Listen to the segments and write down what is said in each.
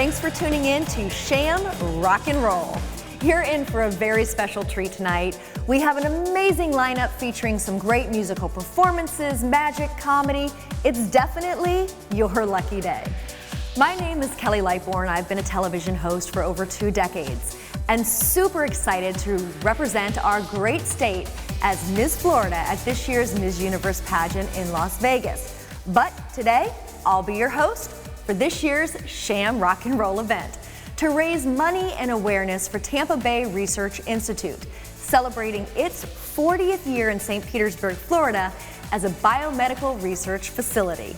Thanks for tuning in to Sham Rock and Roll. You're in for a very special treat tonight. We have an amazing lineup featuring some great musical performances, magic, comedy. It's definitely your lucky day. My name is Kelly Lightbourne. I've been a television host for over 2 decades and super excited to represent our great state as Miss Florida at this year's Miss Universe pageant in Las Vegas. But today, I'll be your host for this year's Sham Rock and Roll event to raise money and awareness for Tampa Bay Research Institute, celebrating its 40th year in St. Petersburg, Florida as a biomedical research facility.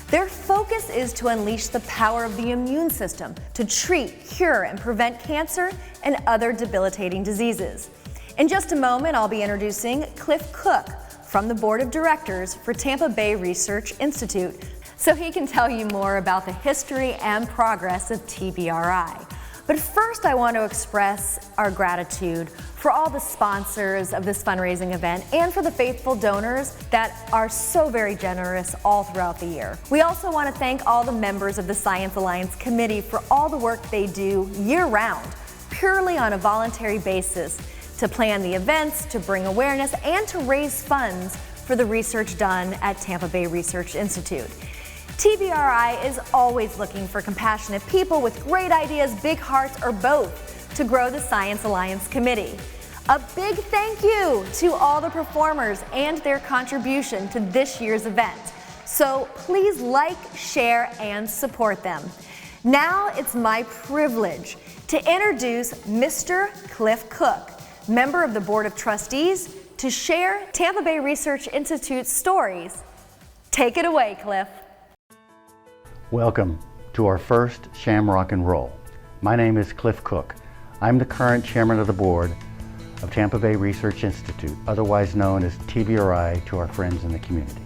Their focus is to unleash the power of the immune system to treat, cure, and prevent cancer and other debilitating diseases. In just a moment, I'll be introducing Cliff Cook from the Board of Directors for Tampa Bay Research Institute, so he can tell you more about the history and progress of TBRI. But first, I want to express our gratitude for all the sponsors of this fundraising event and for the faithful donors that are so very generous all throughout the year. We also want to thank all the members of the Science Alliance Committee for all the work they do year-round, purely on a voluntary basis, to plan the events, to bring awareness, and to raise funds for the research done at Tampa Bay Research Institute. TBRI is always looking for compassionate people with great ideas, big hearts, or both to grow the Science Alliance Committee. A big thank you to all the performers and their contribution to this year's event. So please like, share, and support them. Now it's my privilege to introduce Mr. Cliff Cook, member of the Board of Trustees, to share Tampa Bay Research Institute's stories. Take it away, Cliff. Welcome to our first Sham Rock and Roll. My name is Cliff Cook. I'm the current chairman of the board of Tampa Bay Research Institute, otherwise known as TBRI to our friends in the community.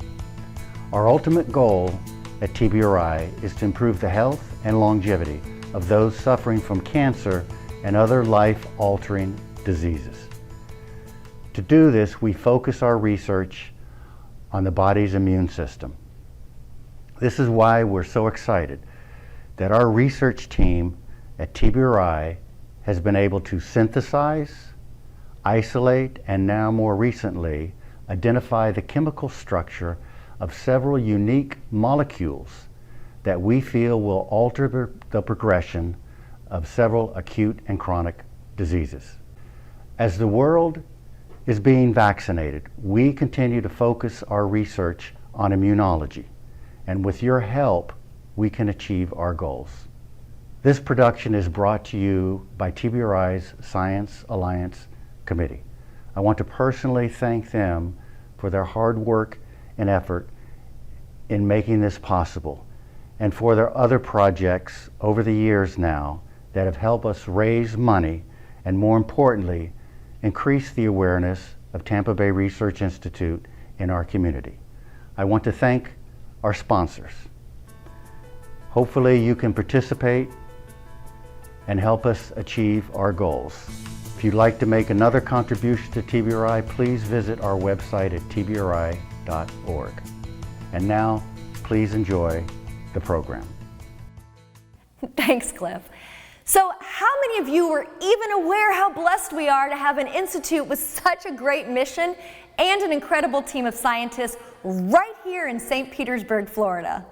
Our ultimate goal at TBRI is to improve the health and longevity of those suffering from cancer and other life-altering diseases. To do this, we focus our research on the body's immune system. This is why we're so excited that our research team at TBRI has been able to synthesize, isolate, and now more recently, identify the chemical structure of several unique molecules that we feel will alter the progression of several acute and chronic diseases. As the world is being vaccinated, we continue to focus our research on immunology. And with your help, we can achieve our goals. This production is brought to you by TBRI's Science Alliance Committee. I want to personally thank them for their hard work and effort in making this possible, and for their other projects over the years now that have helped us raise money and, more importantly, increase the awareness of Tampa Bay Research Institute in our community. I want to thank our sponsors. Hopefully you can participate and help us achieve our goals. If you'd like to make another contribution to TBRI, please visit our website at tbri.org. And now, please enjoy the program. Thanks, Cliff. So how many of you were even aware how blessed we are to have an institute with such a great mission and an incredible team of scientists right here in St. Petersburg, Florida?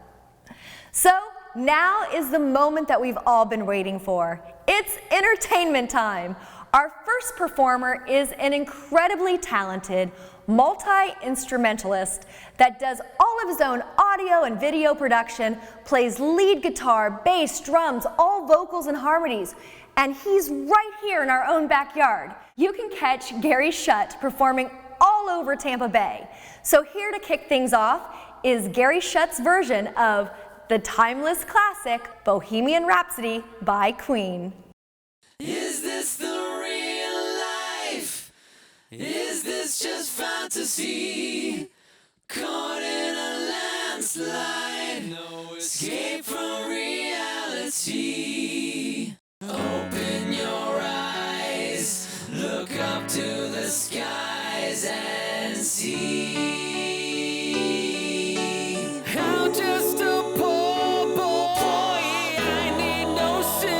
So now is the moment that we've all been waiting for. It's entertainment time. Our first performer is an incredibly talented multi-instrumentalist that does all of his own audio and video production, plays lead guitar, bass, drums, all vocals and harmonies, and he's right here in our own backyard. You can catch Gary Schutt performing all over Tampa Bay. So here to kick things off is Gary Schutt's version of the timeless classic Bohemian Rhapsody by Queen. Is this the real life? Is this just fantasy? Caught in a landslide, no escape from reality. Open your eyes, look up to the skies and see. How just a poor boy, I need no sympathy.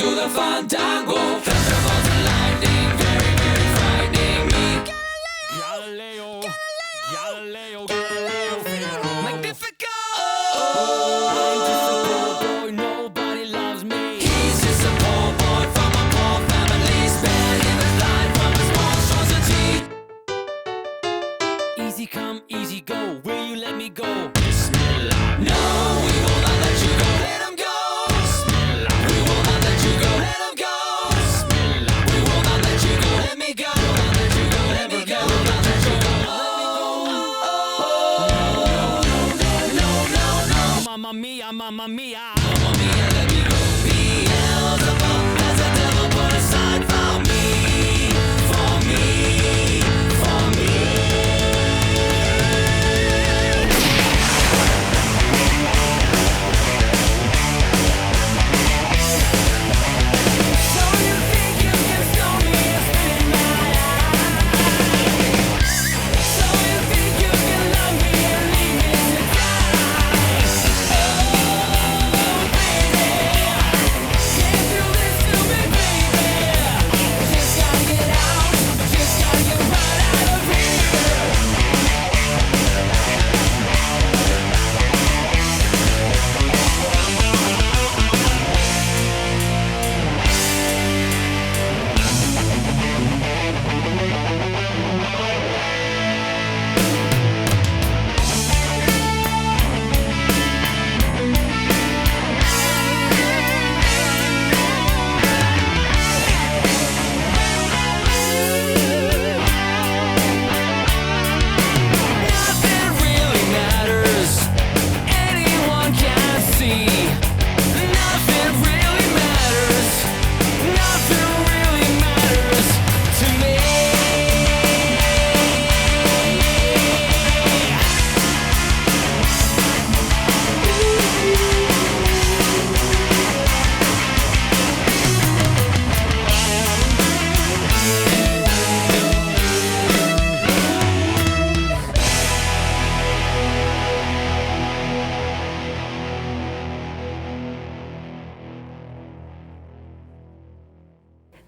do the fandango. Thunderbolts and lightning, very, very frightening me. Galileo, Galileo, Galileo, Galileo, Magnifico. I'm just a poor boy, nobody loves me. He's just a poor boy from a poor family, spared him his life from his monstrosity. Easy come, easy go, will you let me go? Bismillah. No, we will not let you go. Let him go. Bismillah. We will not let you go. Let him go. Bismillah. We will not let you go. Let me go. Not let you go. Let me go. Not let you go. No. Mamma mia, mamma mia. Mamma mia, let me go. Beelzebub as a devil put aside for me. For me. For me.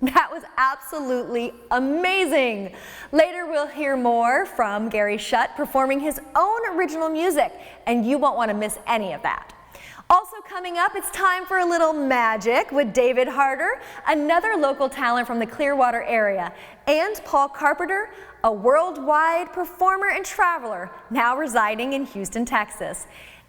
That was absolutely amazing. Later we'll hear more from Gary Schutt performing his own original music, and you won't want to miss any of that. Also coming up, it's time for a little magic with David Harder, another local talent from the Clearwater area, and Paul Carpenter, a worldwide performer and traveler now residing in Houston, Texas.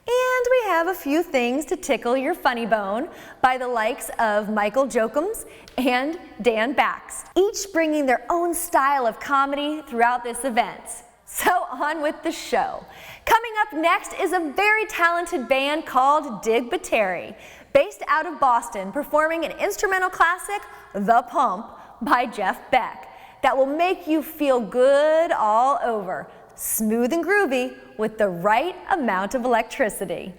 And we have a few things to tickle your funny bone by the likes of Michael Jokums and Dan Bax, each bringing their own style of comedy throughout this event. So on with the show. Coming up next is a very talented band called Digbaterry, based out of Boston, performing an instrumental classic, The Pump, by Jeff Beck, that will make you feel good all over. Smooth and groovy with the right amount of electricity.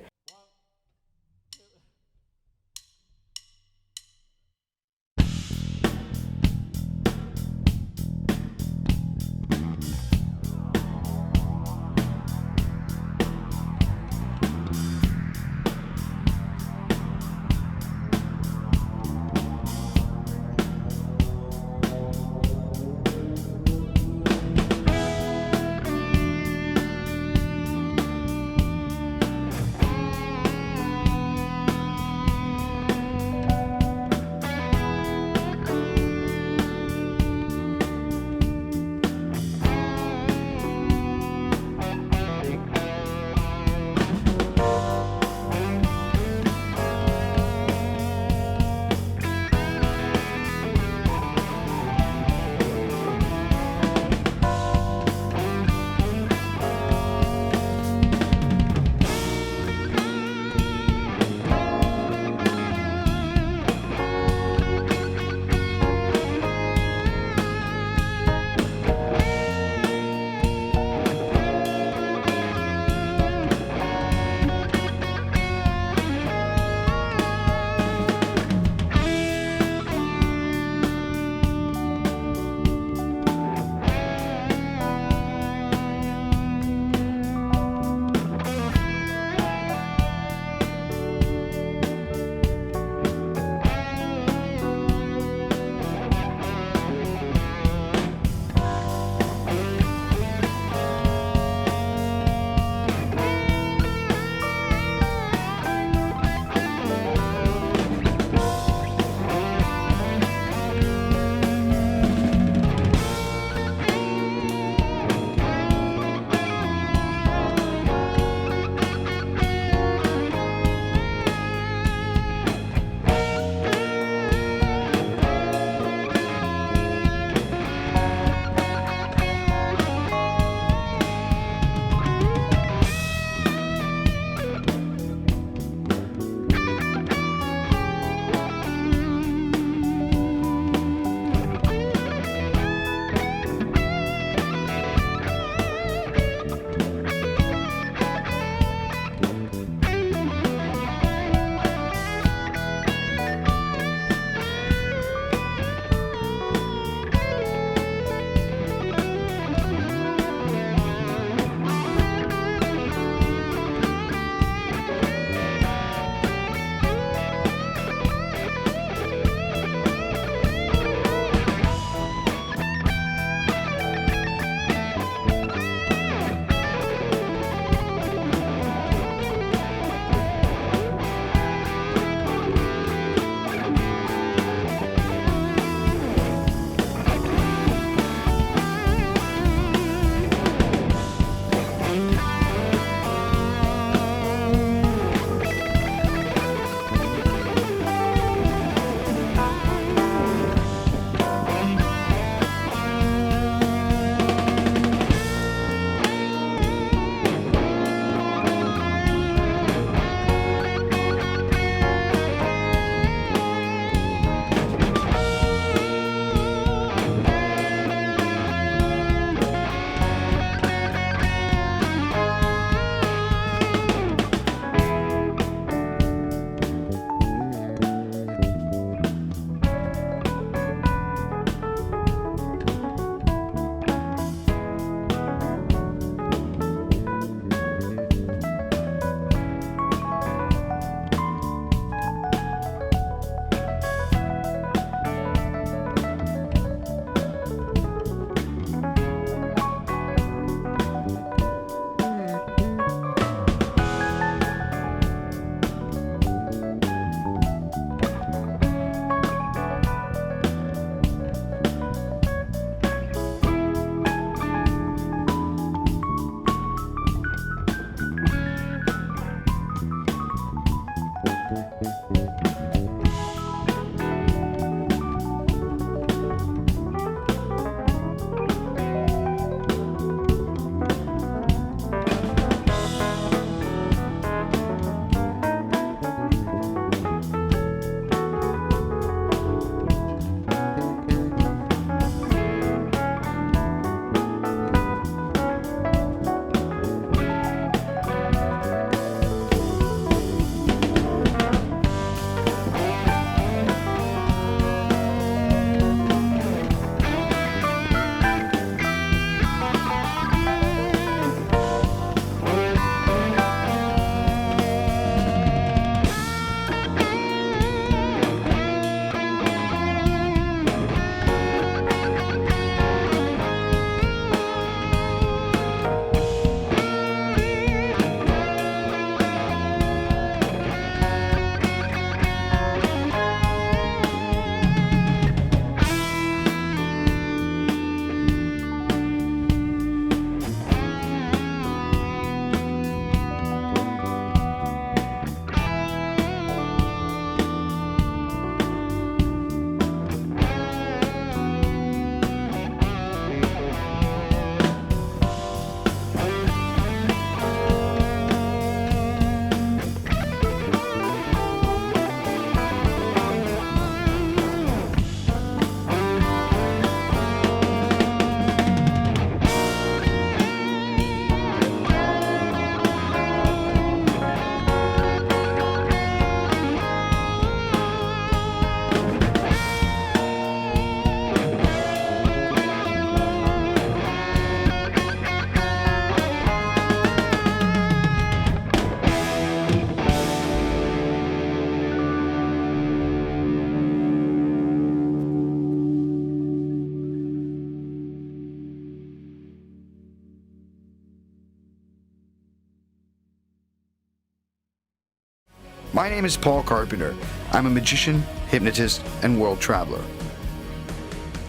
My name is Paul Carpenter. I'm a magician, hypnotist, and world traveler.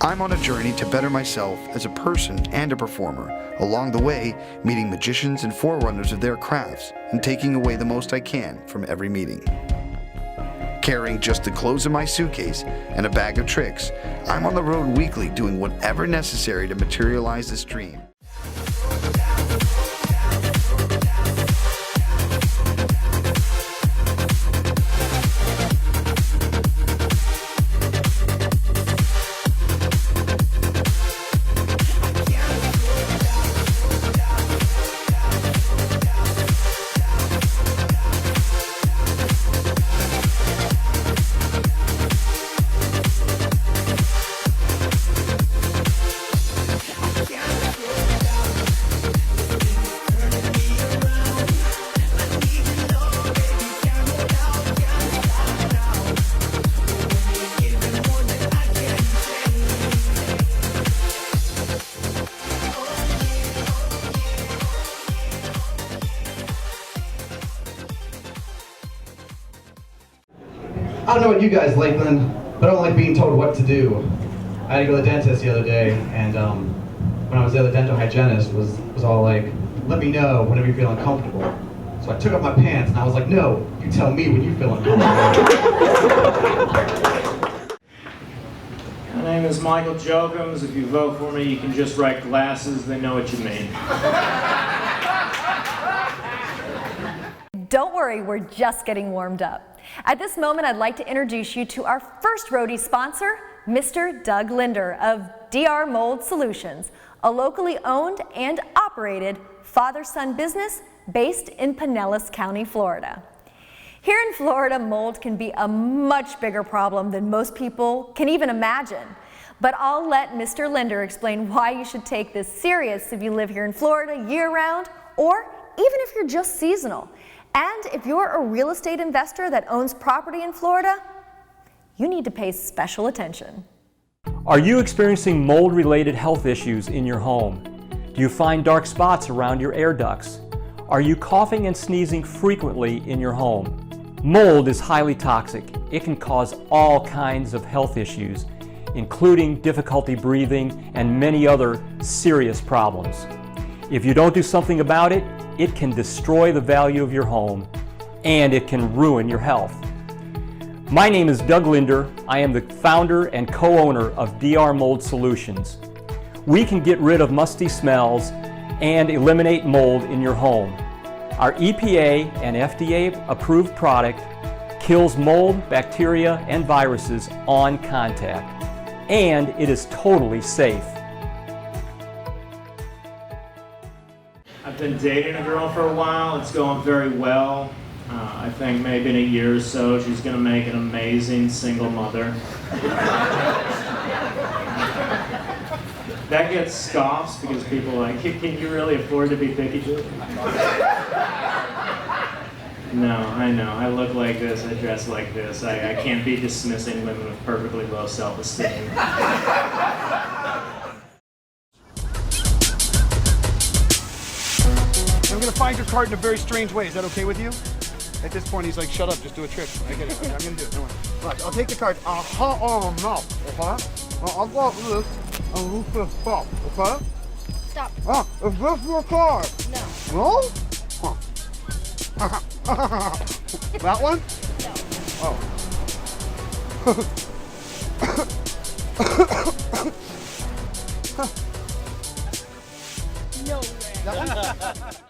I'm on a journey to better myself as a person and a performer, along the way meeting magicians and forerunners of their crafts and taking away the most I can from every meeting. Carrying just the clothes in my suitcase and a bag of tricks, I'm on the road weekly doing whatever necessary to materialize this dream. I don't know what you guys like, Lynn, but I don't like being told what to do. I had to go to the dentist the other day, and when I was there, the dental hygienist was all like, let me know whenever you feel uncomfortable. So I took off my pants, and I was like, no, you tell me when you feel uncomfortable. My name is Michael Jokums. If you vote for me, you can just write glasses. They know what you mean. Don't worry, we're just getting warmed up. At this moment, I'd like to introduce you to our first roadie sponsor, Mr. Doug Linder of DR Mold Solutions, a locally owned and operated father-son business based in Pinellas County, Florida. Here in Florida, mold can be a much bigger problem than most people can even imagine. But I'll let Mr. Linder explain why you should take this serious if you live here in Florida year-round, or even if you're just seasonal. And if you're a real estate investor that owns property in Florida, you need to pay special attention. Are you experiencing mold-related health issues in your home? Do you find dark spots around your air ducts? Are you coughing and sneezing frequently in your home? Mold is highly toxic. It can cause all kinds of health issues, including difficulty breathing and many other serious problems. If you don't do something about it, it can destroy the value of your home, and it can ruin your health. My name is Doug Linder. I am the founder and co-owner of DR Mold Solutions. We can get rid of musty smells and eliminate mold in your home. Our EPA and FDA approved product kills mold, bacteria, and viruses on contact, and it is totally safe. I've been dating a girl for a while. It's going very well. I think maybe in a year or so she's going to make an amazing single mother. That gets scoffs because people are like, can you really afford to be picky, Judy? No, I know. I look like this, I dress like this. I can't be dismissing women with perfectly low self-esteem. I'm gonna find your card in a very strange way. Is that okay with you? At this point, he's like, shut up, just do a trick. I get it. I'm gonna do it. Don't worry. Right, I'll take the card. Oh, no. Okay? I'll go with this and look this up. Okay? Stop. Is this your card? No. No? Huh. That one? No. Oh. No way. That one?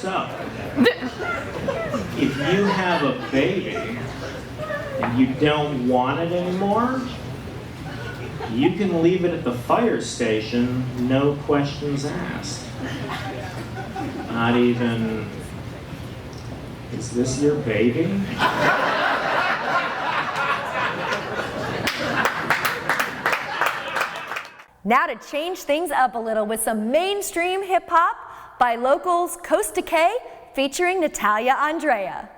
So, if you have a baby and you don't want it anymore, you can leave it at the fire station, no questions asked. Not even, is this your baby? Now to change things up a little with some mainstream hip hop by locals Coast Decay featuring Natalia Andrea.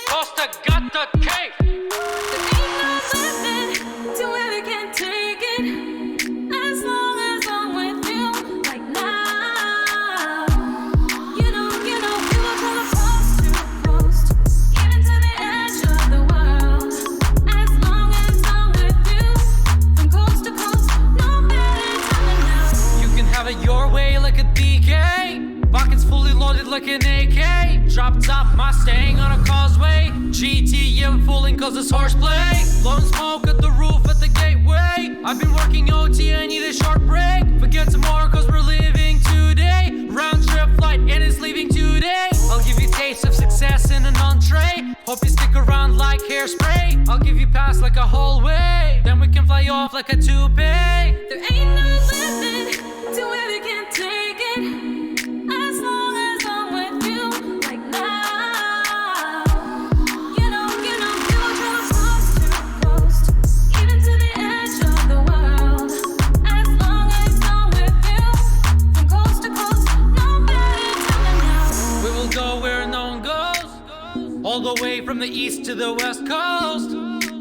Costa got the cake. Your way like a DK, pockets fully loaded like an AK. Drop top Mustang on a causeway. GTM fooling cause it's horseplay. Blowing smoke at the roof at the gateway. I've been working OT, I need a short break. Forget tomorrow cause we're living today. Round trip flight and it's leaving today. I'll give you taste of success in an entree. Hope you stick around like hairspray. I'll give you pass like a hallway. Then we can fly off like a toupee. There ain't no limit to where we can take it, as long as I'm with you, like now. You know, we will travel coast to coast, even to the edge of the world, as long as I'm with you, from coast to coast, nobody telling us. We will go where no one goes, all the way from the east to the west coast.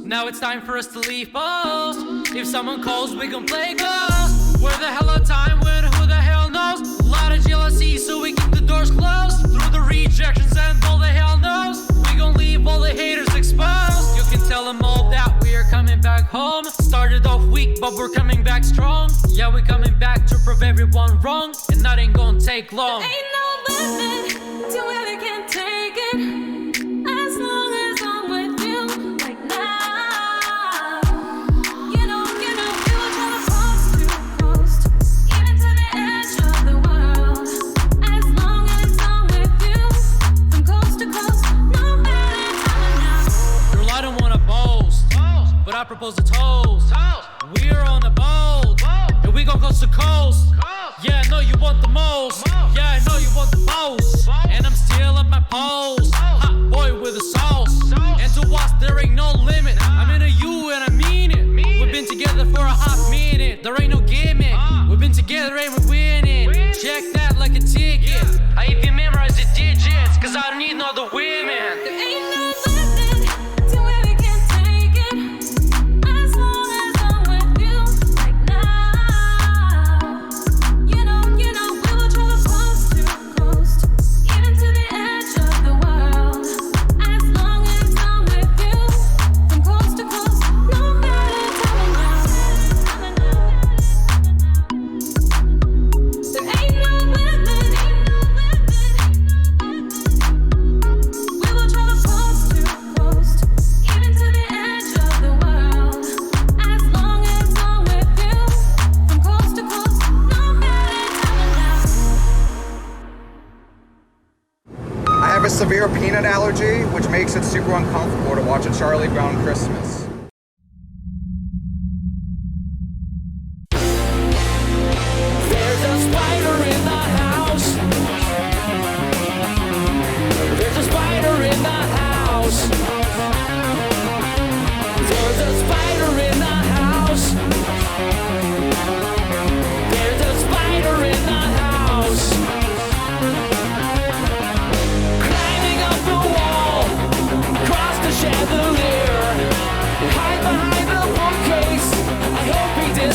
Now it's time for us to leave post. If someone calls, we can play ghost. Where the hell of time when who the hell knows? A lot of jealousy, so we keep the doors closed. Through the rejections and all the hell knows, we gon' leave all the haters exposed. You can tell them all that we are coming back home. Started off weak, but we're coming back strong. Yeah, we're coming back to prove everyone wrong, and that ain't gonna take long. There ain't no limit to where we can take it, as long as I'm with you, like now. But I propose a toast. We're on a boat, and we gon' coast to coast. Yeah, I know you want the most. Yeah, I know you want the most. And I'm still at my post. Hot boy with a sauce. And to us, there ain't no limit. I'm into you and I mean it. We've been together for a hot minute. There ain't no gimmick. We've been together and we're winning. Check that like a ticket. I even memorize the digits, cause I don't need no other women. There ain't no limit to where we can take it, as long as I'm with you, like now. You know, we will travel coast to coast, even to the edge of the world, as long as I'm with you, from coast to coast, nobody telling us. There ain't no limit. We will travel coast to coast, even to the edge of the world, as long as I'm with you, from coast to coast, nobody telling us. I have a severe peanut allergy, which makes it super uncomfortable to watch a Charlie Brown Christmas. There's a spider in the house. There's a spider in the house. There's a spider in the house. There's a spider in the house. Climbing up the wall, across the chandelier, hide behind the bookcase. I hope he disappears.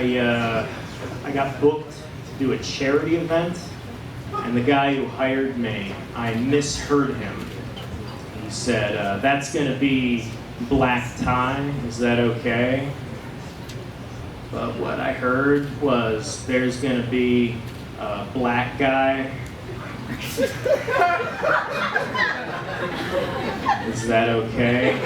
I got booked to do a charity event, and the guy who hired me, I misheard him. He said, that's gonna be black tie, is that okay? But what I heard was there's gonna be a black guy. Is that okay?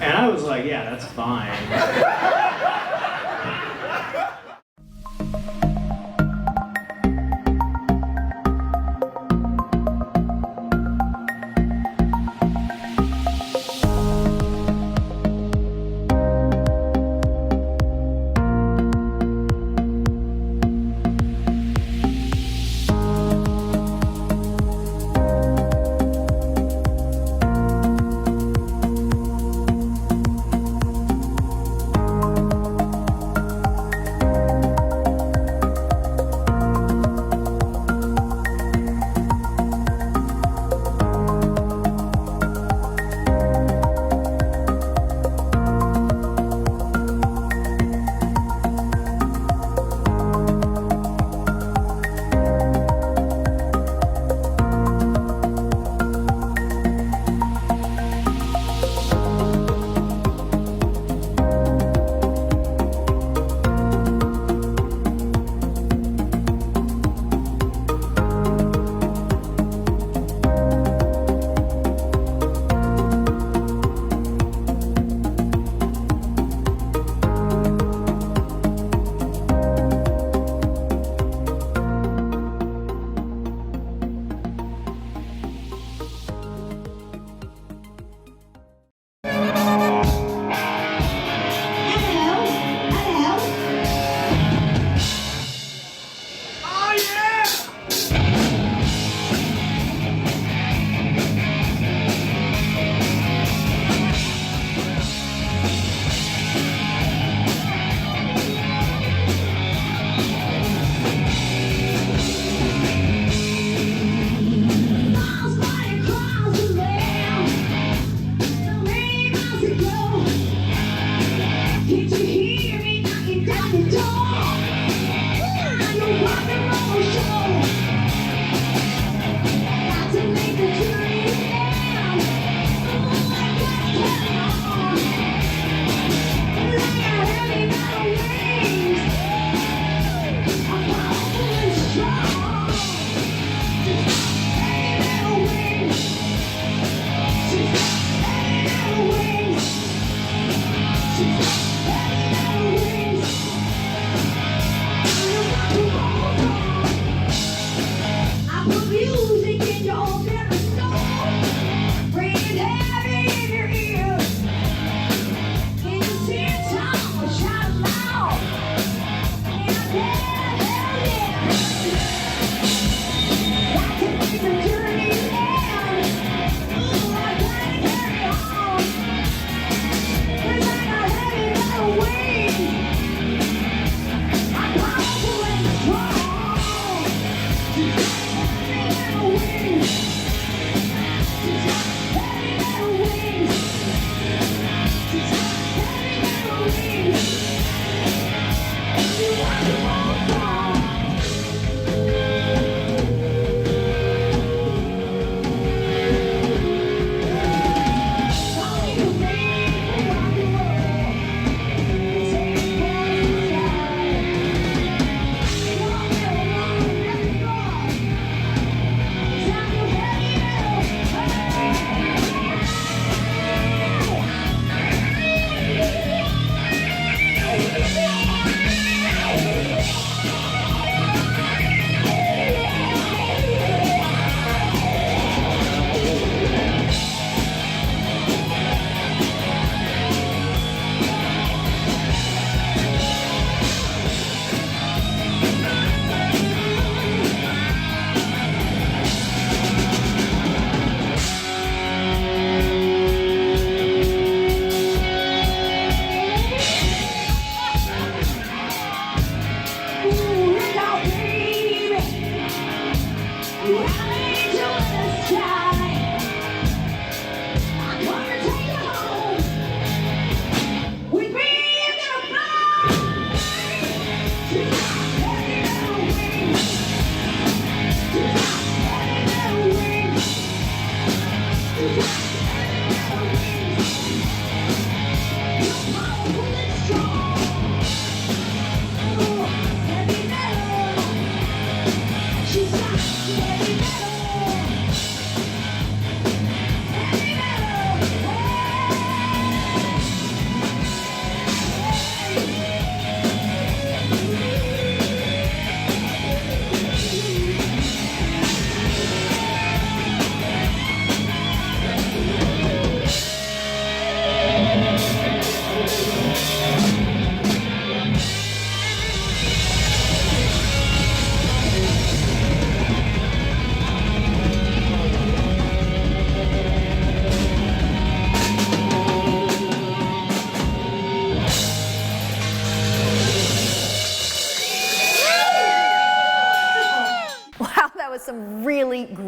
And I was like, yeah, that's fine.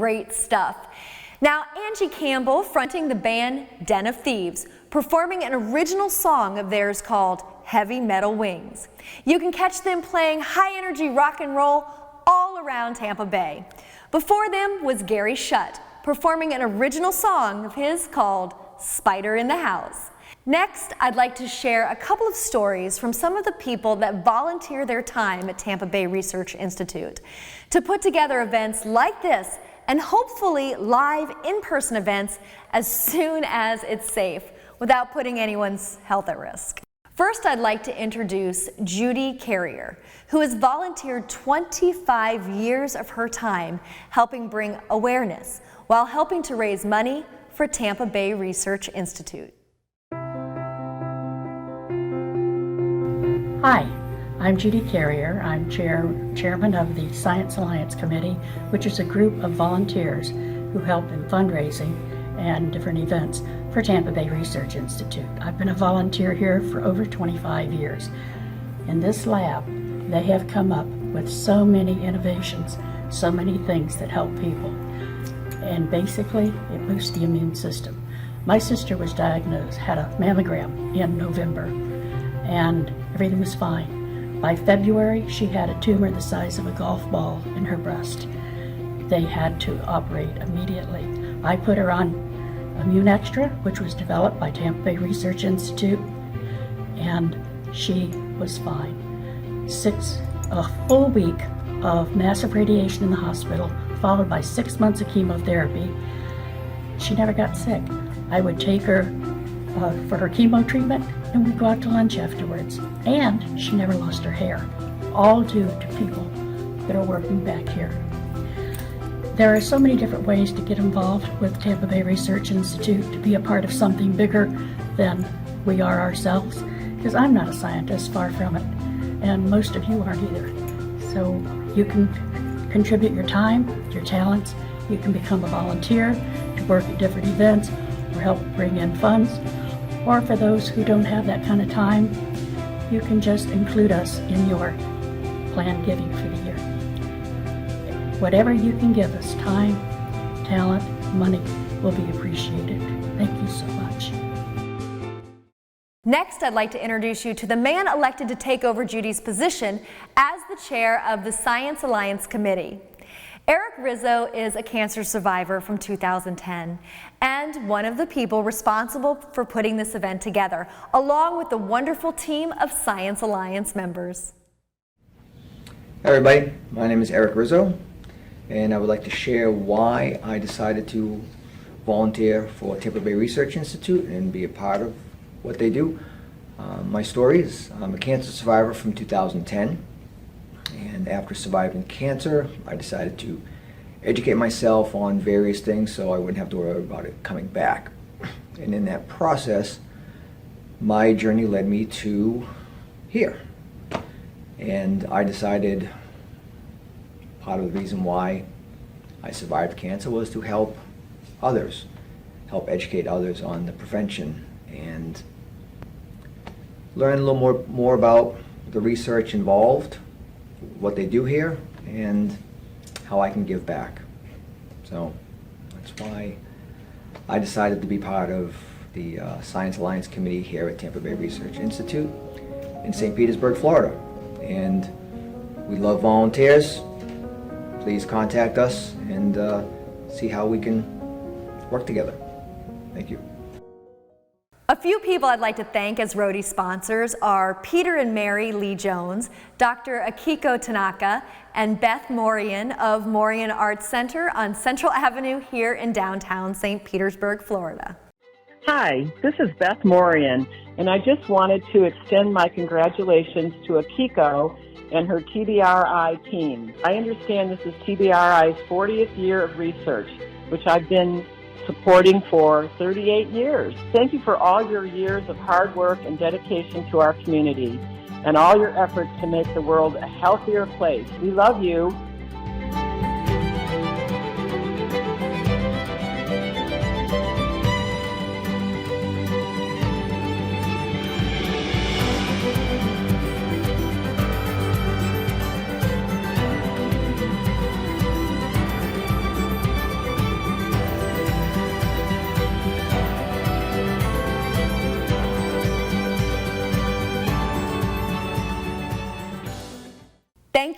great stuff. Now, Angie Campbell, fronting the band Den of Thieves, performing an original song of theirs called Heavy Metal Wings. You can catch them playing high-energy rock and roll all around Tampa Bay. Before them was Gary Shutt, performing an original song of his called Spider in the House. Next, I'd like to share a couple of stories from some of the people that volunteer their time at Tampa Bay Research Institute to put together events like this and hopefully live in-person events as soon as it's safe without putting anyone's health at risk. First, I'd like to introduce Judy Carrier, who has volunteered 25 years of her time helping bring awareness while helping to raise money for Tampa Bay Research Institute. Hi, I'm Judy Carrier. I'm chairman of the Science Alliance Committee, which is a group of volunteers who help in fundraising and different events for Tampa Bay Research Institute. I've been a volunteer here for over 25 years. In this lab, they have come up with so many innovations, so many things that help people. And basically, it boosts the immune system. My sister was diagnosed, had a mammogram in November, and everything was fine. By February, she had a tumor the size of a golf ball in her breast. They had to operate immediately. I put her on Immune Extra, which was developed by Tampa Bay Research Institute, and she was fine. A full week of massive radiation in the hospital, followed by 6 months of chemotherapy. She never got sick. I would take her for her chemo treatment, and we'd go out to lunch afterwards. And she never lost her hair, all due to people that are working back here. There are so many different ways to get involved with Tampa Bay Research Institute, to be a part of something bigger than we are ourselves, because I'm not a scientist, far from it, and most of you aren't either. So you can contribute your time, your talents, you can become a volunteer to work at different events or help bring in funds. Or for those who don't have that kind of time, you can just include us in your planned giving for the year. Whatever you can give us, time, talent, money, will be appreciated. Thank you so much. Next, I'd like to introduce you to the man elected to take over Judy's position as the chair of the Science Alliance Committee. Eric Rizzo is a cancer survivor from 2010 and one of the people responsible for putting this event together, along with the wonderful team of Science Alliance members. Hi everybody, my name is Eric Rizzo, and I would like to share why I decided to volunteer for Tampa Bay Research Institute and be a part of what they do. My story is I'm a cancer survivor from 2010. And after surviving cancer, I decided to educate myself on various things so I wouldn't have to worry about it coming back. And in that process, my journey led me to here. And I decided part of the reason why I survived cancer was to help others, help educate others on the prevention and learn a little more about the research involved, what they do here, and how I can give back. So that's why I decided to be part of the Science Alliance Committee here at Tampa Bay Research Institute in St. Petersburg, Florida. And we love volunteers. Please contact us and see how we can work together. Thank you. A few people I'd like to thank as roadie sponsors are Peter and Mary Lee Jones, Dr. Akiko Tanaka, and Beth Morean of Morean Arts Center on Central Avenue here in downtown St. Petersburg, Florida. Hi, this is Beth Morean, and I just wanted to extend my congratulations to Akiko and her TBRI team. I understand this is TBRI's 40th year of research, which I've been supporting for 38 years. Thank you for all your years of hard work and dedication to our community and all your efforts to make the world a healthier place. We love you.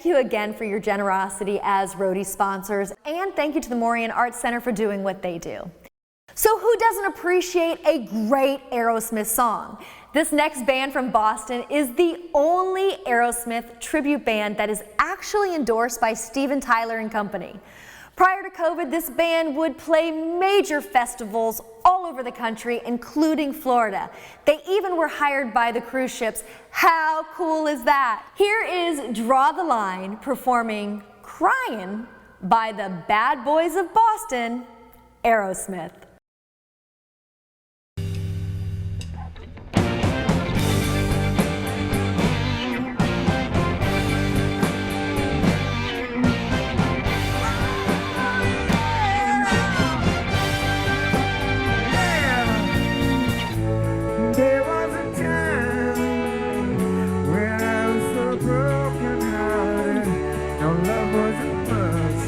you again for your generosity as roadie sponsors, and thank you to the Morean Arts Center for doing what they do. So who doesn't appreciate a great Aerosmith song? This next band from Boston is the only Aerosmith tribute band that is actually endorsed by Steven Tyler and Company. Prior to COVID, this band would play major festivals all over the country, including Florida. They even were hired by the cruise ships. How cool is that? Here is Draw the Line performing Crying by the Bad Boys of Boston, Aerosmith. There was a time when I was so broken hearted. No love wasn't much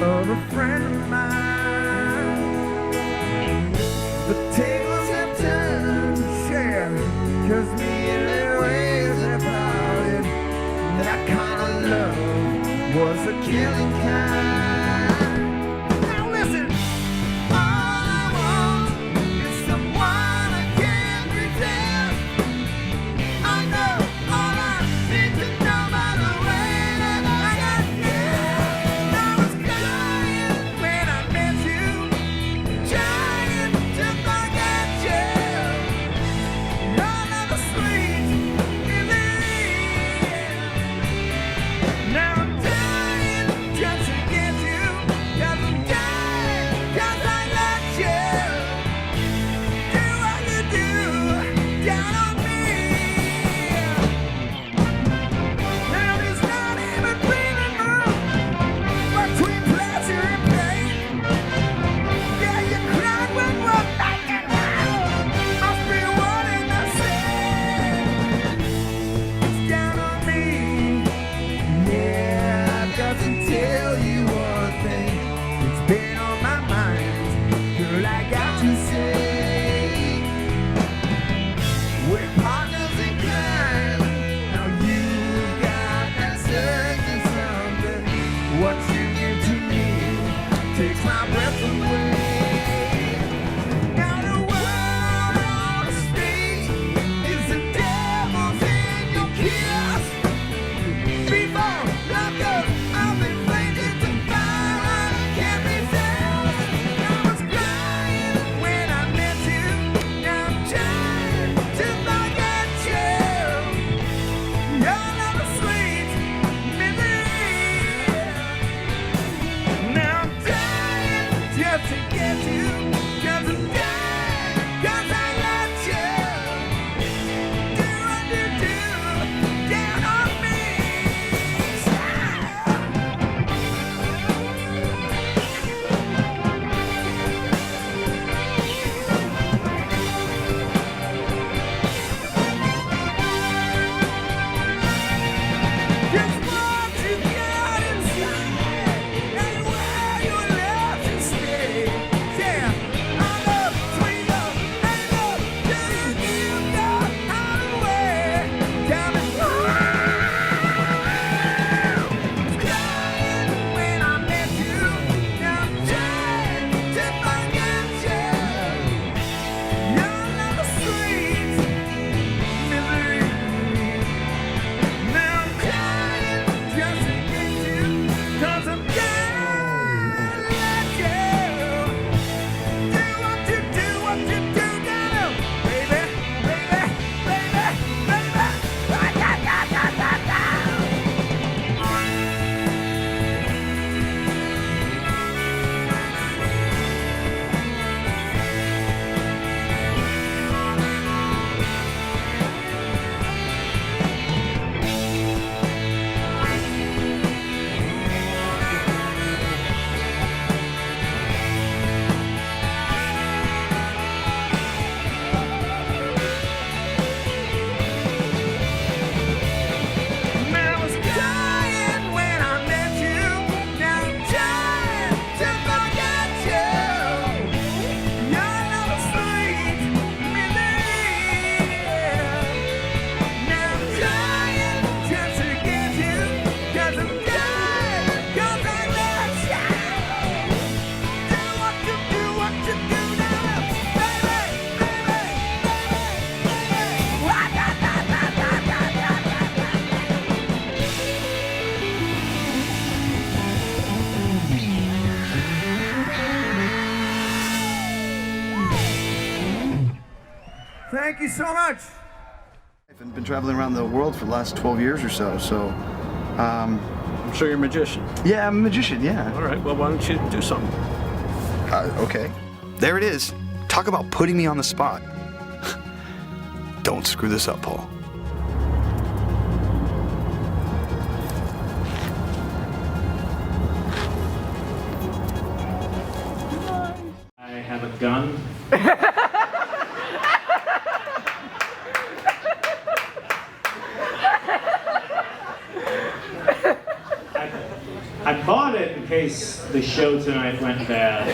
of a friend of mine. The tables have turned, share, 'cause me and their ways have parted. That kind of love was a killing kind. Now listen, all I want is someone I can pretend. I know all I need to know by the way that I got you. I was crying when I met you, trying to forget you. All of the sweet in the end. Now I'm dying just to get you, 'cause I'm dying 'cause I let you do what you do down on me. Now there's not even breathing room between pleasure and pain. Yeah, you cried when we're making out. Must be wanting the same. It's down on me. Yeah, I've got to tell you one thing. It's been on my mind. Girl, I got to say, we're partners in crime. Now you've got answers to something. What you give to me takes my breath away. Now the world on the street is the devil's in your kiss. Before love goes, I've been faded to fire. I can't resist. I was crying when I met thank you so much. I've been traveling around the world for the last 12 years or so, I'm sure you're a magician. yeah, I'm a magician, yeah. All right, well, why don't you do something? Okay. There it is. Talk about putting me on the spot. Don't screw this up, Paul. I have a gun. I bought it in case the show tonight went bad.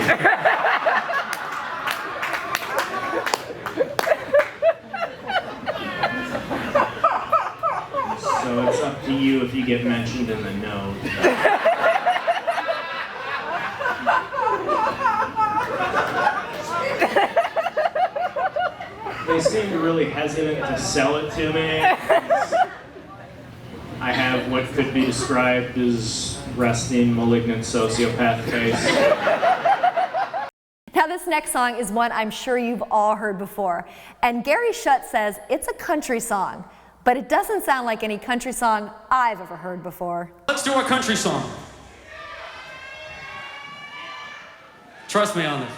So it's up to you if you get mentioned in the note. They seemed really hesitant to sell it to me. I have what could be described as resting malignant sociopath face. Now this next song is one I'm sure you've all heard before. And Gary Schutt says it's a country song, but it doesn't sound like any country song I've ever heard before. Let's do our country song. Trust me on this.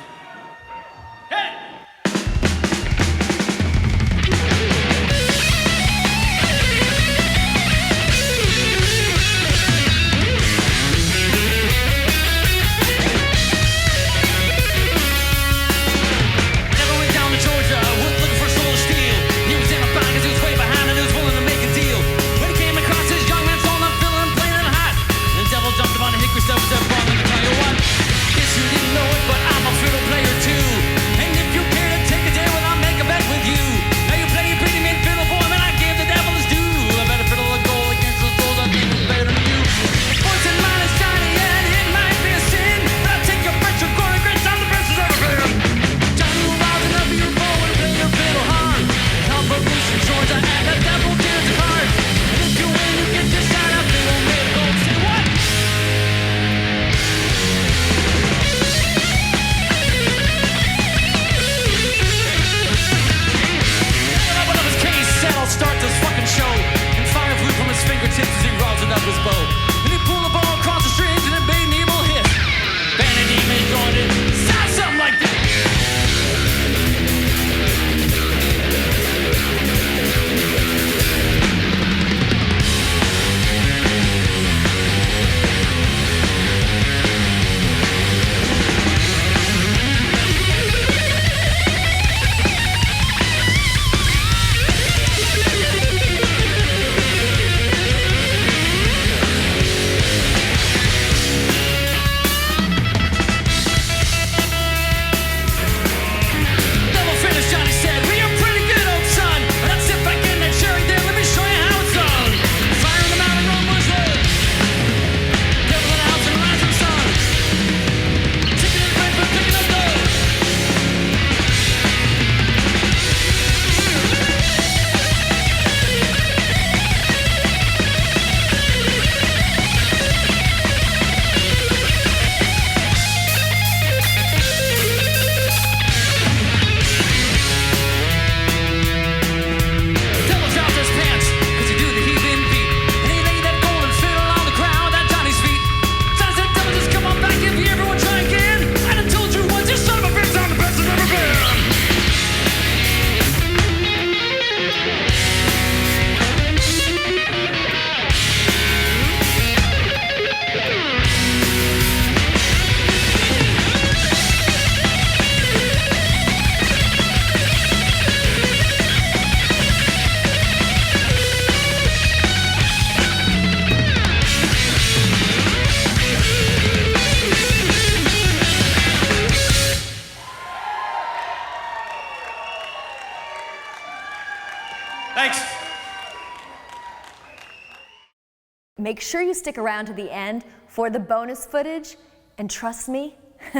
Make sure you stick around to the end for the bonus footage, and trust me,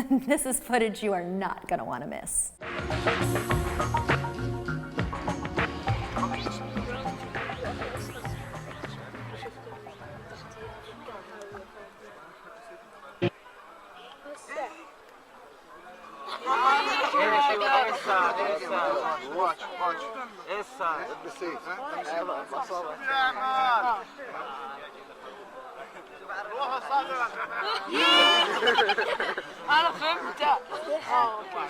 this is footage you are not going to want to miss. Watch. Let me see. أنا فهمت. أوكي.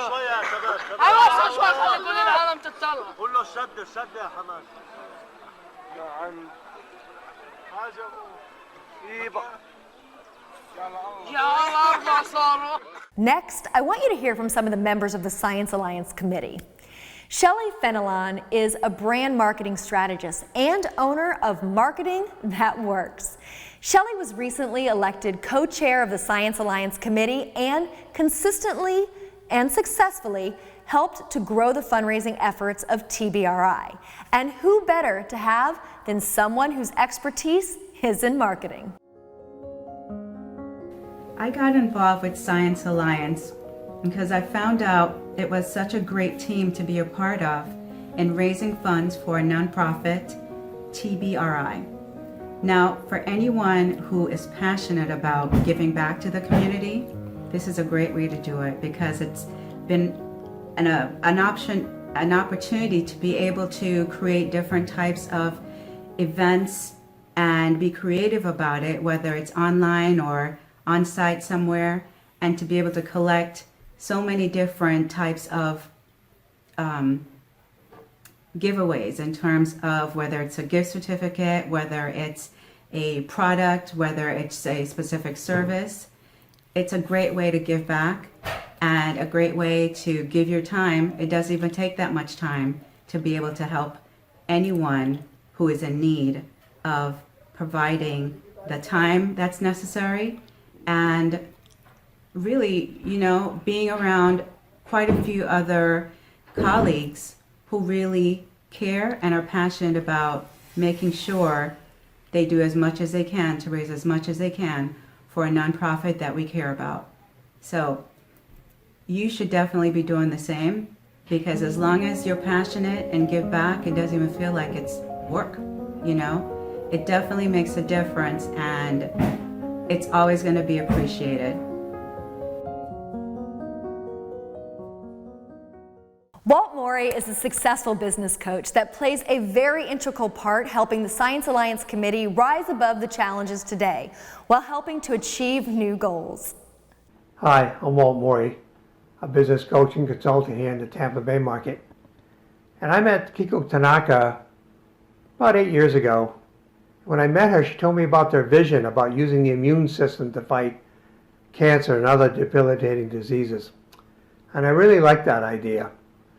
شوية يا شباب. أيوة شوية كل العالم تتطلع. قول له شد يا حماد. نعم. Next, I want you to hear from some of the members of the Science Alliance Committee. Shelly Fenelon is a brand marketing strategist and owner of Marketing That Works. Shelly was recently elected co-chair of the Science Alliance Committee and consistently and successfully helped to grow the fundraising efforts of TBRI. And who better to have than someone whose expertise is in marketing? I got involved with Science Alliance because I found out it was such a great team to be a part of in raising funds for a nonprofit, TBRI. Now, for anyone who is passionate about giving back to the community, this is a great way to do it because it's been an opportunity to be able to create different types of events and be creative about it, whether it's online or on site somewhere, and to be able to collect so many different types of giveaways in terms of whether it's a gift certificate, whether it's a product, whether it's a specific service. It's a great way to give back and a great way to give your time. It doesn't even take that much time to be able to help anyone who is in need of providing the time that's necessary and really, you know, being around quite a few other colleagues who really care and are passionate about making sure they do as much as they can to raise as much as they can for a nonprofit that we care about. So you should definitely be doing the same, because as long as you're passionate and give back, it doesn't even feel like it's work, you know? It definitely makes a difference, and it's always going to be appreciated. Walt Moriarty is a successful business coach that plays a very integral part helping the Science Alliance Committee rise above the challenges today while helping to achieve new goals. Hi, I'm Walt Moriarty, a business coach and consultant here in the Tampa Bay market. And I met Akiko Tanaka about 8 years ago. When I met her, she told me about their vision about using the immune system to fight cancer and other debilitating diseases. And I really liked that idea.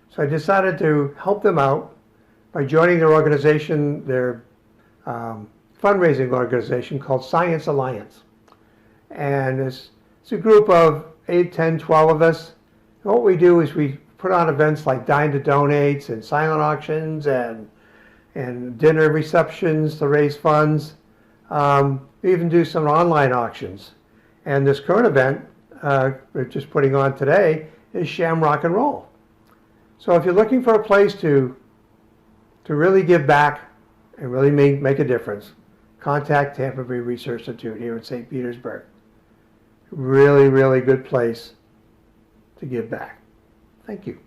So I decided to help them out by joining their organization, their fundraising organization called Science Alliance. And it's a group of 8, 10, 12 of us. And what we do is we put on events like Dine to Donates and silent auctions and dinner receptions to raise funds. We even do some online auctions. And this current event we're just putting on today is Shamrock and Roll. So if you're looking for a place to really give back and really make a difference, contact Tampa Bay Research Institute here in St. Petersburg. Really, really good place to give back. Thank you.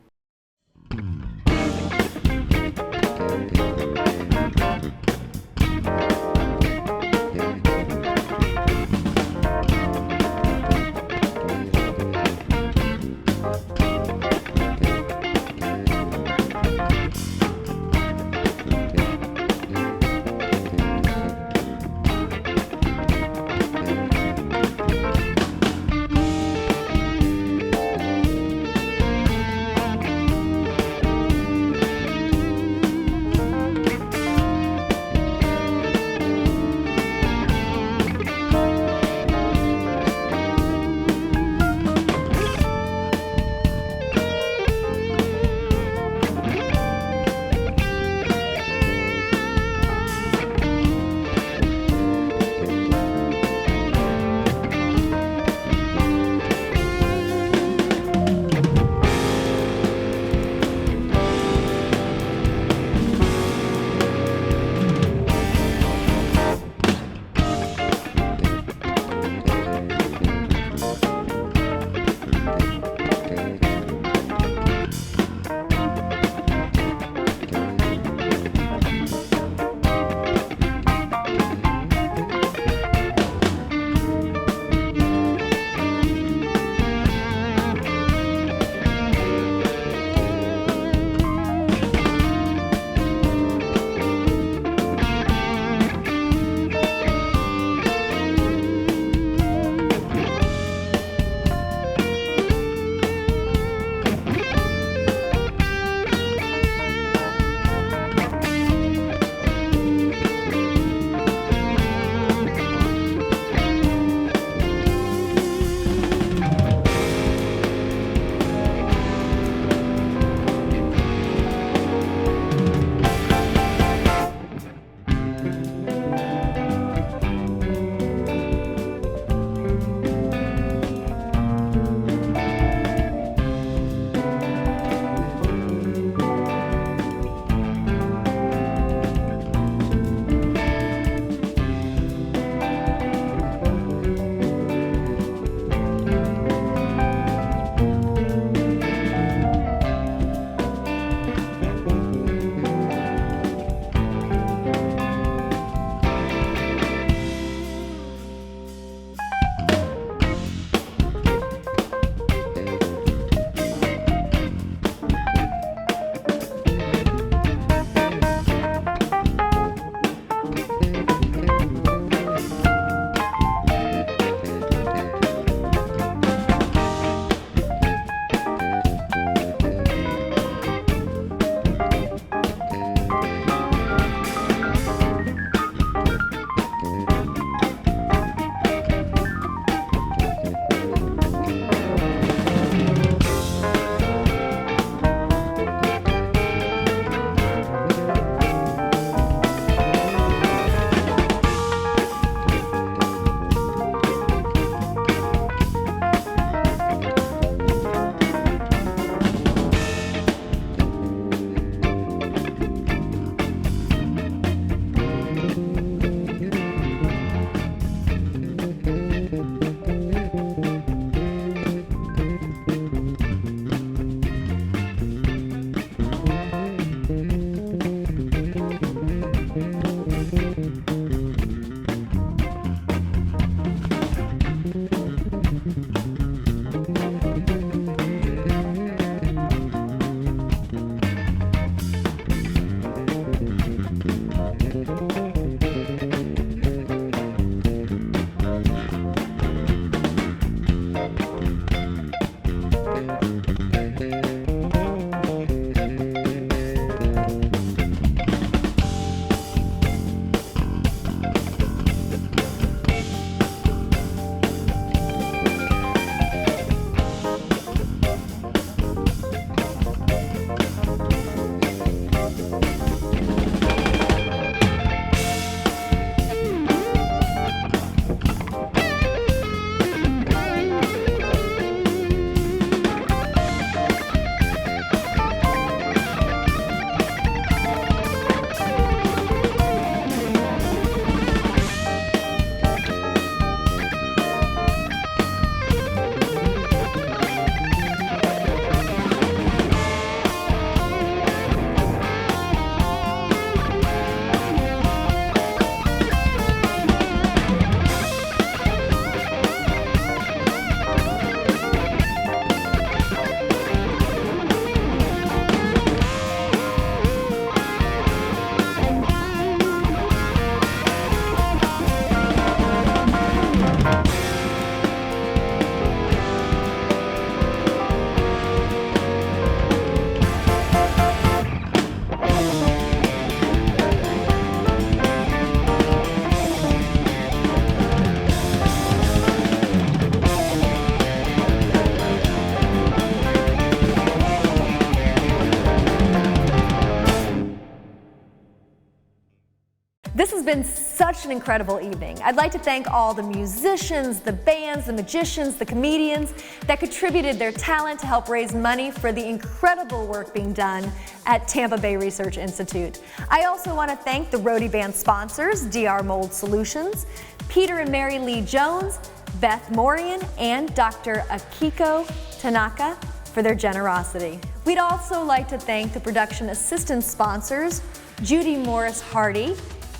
This has been such an incredible evening. I'd like to thank all the musicians, the bands, the magicians, the comedians that contributed their talent to help raise money for the incredible work being done at Tampa Bay Research Institute. I also want to thank the Roadie Band sponsors, DR Mold Solutions, Peter and Mary Lee Jones, Beth Morean, and Dr. Akiko Tanaka for their generosity. We'd also like to thank the production assistance sponsors, Judy Morris-Hardy,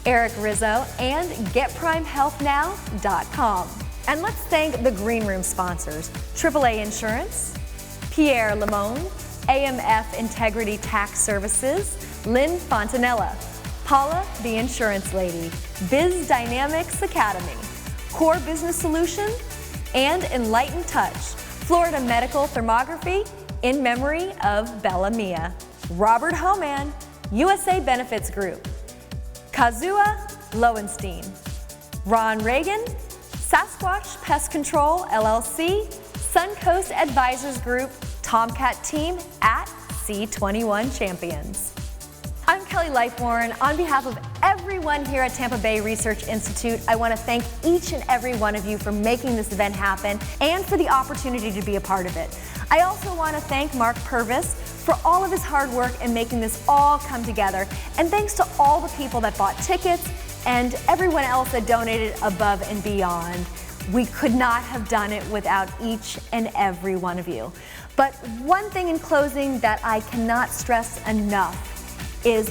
Eric Rizzo, and GetPrimeHealthNow.com. And let's thank the Green Room sponsors, AAA Insurance, Pierre, LaMonde, AMF Integrity Tax Services, Lynn Fontanella, Paula, the Insurance Lady, Biz Dynamics Academy, Core Business Solution, and Enlightened Touch, Florida Medical Thermography, in memory of Bella Mia, Robert Hohmann, USA Benefits Group, Kazue Lowenstein, Ron Regan, Sasquatch Pest Control LLC, Suncoast Advisors Group, Tomkat Team at C21 Champions. I'm Kelly Lifewarren. On behalf of everyone here at Tampa Bay Research Institute, I want to thank each and every one of you for making this event happen and for the opportunity to be a part of it. I also want to thank Mark Purvis for all of his hard work in making this all come together. And thanks to all the people that bought tickets and everyone else that donated above and beyond. We could not have done it without each and every one of you. But one thing in closing that I cannot stress enough is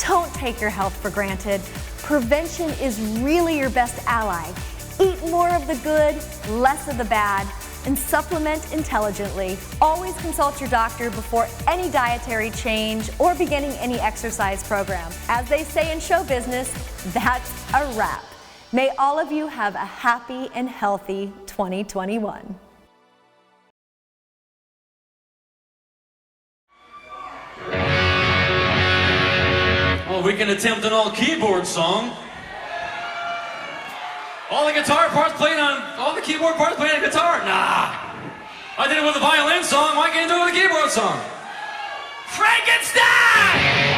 don't take your health for granted. Prevention is really your best ally. Eat more of the good, less of the bad, and supplement intelligently. Always consult your doctor before any dietary change or beginning any exercise program. As they say in show business, that's a wrap. May all of you have a happy and healthy 2021. Oh, we can attempt an all-keyboard song. All the guitar parts playing on, all the keyboard parts playing on guitar? Nah. I did it with a violin song, why can't I do it with a keyboard song? Frankenstein!